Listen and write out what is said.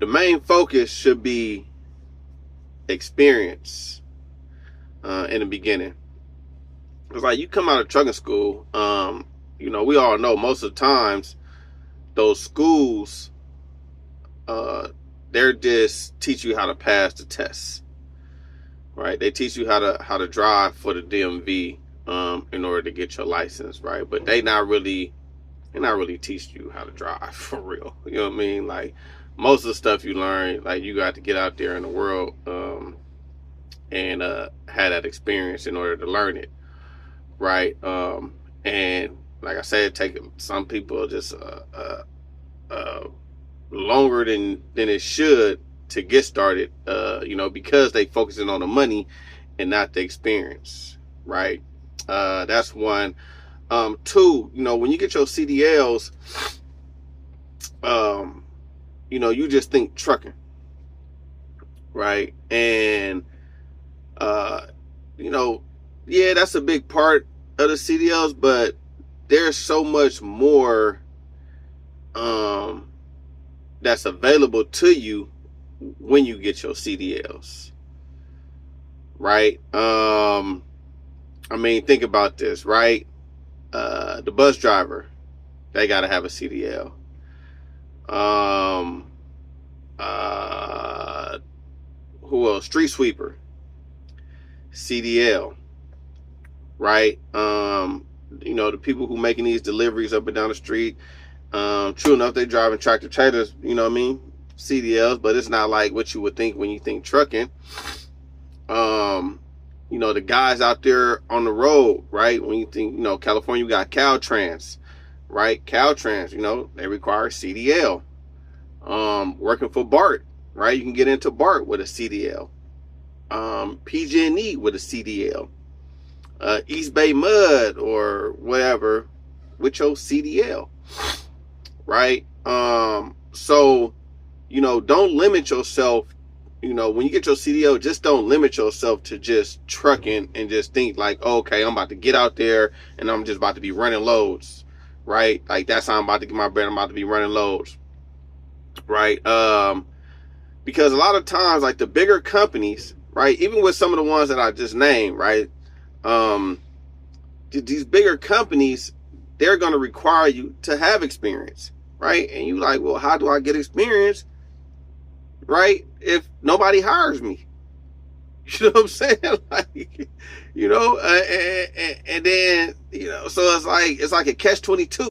the main focus should be experience in the beginning. It's like you come out of trucking school, we all know most of the times those schools, they're just teach you how to pass the tests, right? They teach you how to drive for the DMV in order to get your license, right? But they're not really teaching you how to drive for real. You know what I mean? Like most of the stuff you learn, like you got to get out there in the world and have that experience in order to learn it, right? And like I said, some people just longer than it should to get started, because they focusing on the money and not the experience, right? That's one. Two, when you get your CDLs, you just think trucking, right? And yeah, that's a big part of the CDLs, but there's so much more that's available to you when you get your CDLs, right? Think about this, right? The bus driver, they got to have a CDL. Who else? Street sweeper, CDL, right? The people who making these deliveries up and down the street, true enough, they driving tractor trailers, CDLs, but it's not like what you would think when you think trucking. The guys out there on the road, right? When you think, California, you got Caltrans, right? Caltrans, they require CDL. Working for BART, right? You can get into BART with a CDL. PG&E with a CDL. East Bay Mud or whatever with your CDL, right? So, don't limit yourself. When you get your CDL, just don't limit yourself to just trucking and just think like, okay, I'm about to get out there and I'm just about to be running loads, right? Like that's how I'm about to get my bread. I'm about to be running loads, right? Because a lot of times, like the bigger companies, right, even with some of the ones that I just named, right, these bigger companies, they're going to require you to have experience, right? And you like, well, how do I get experience, right, if nobody hires me? You know what I'm saying? Like, and then, so it's like a catch-22.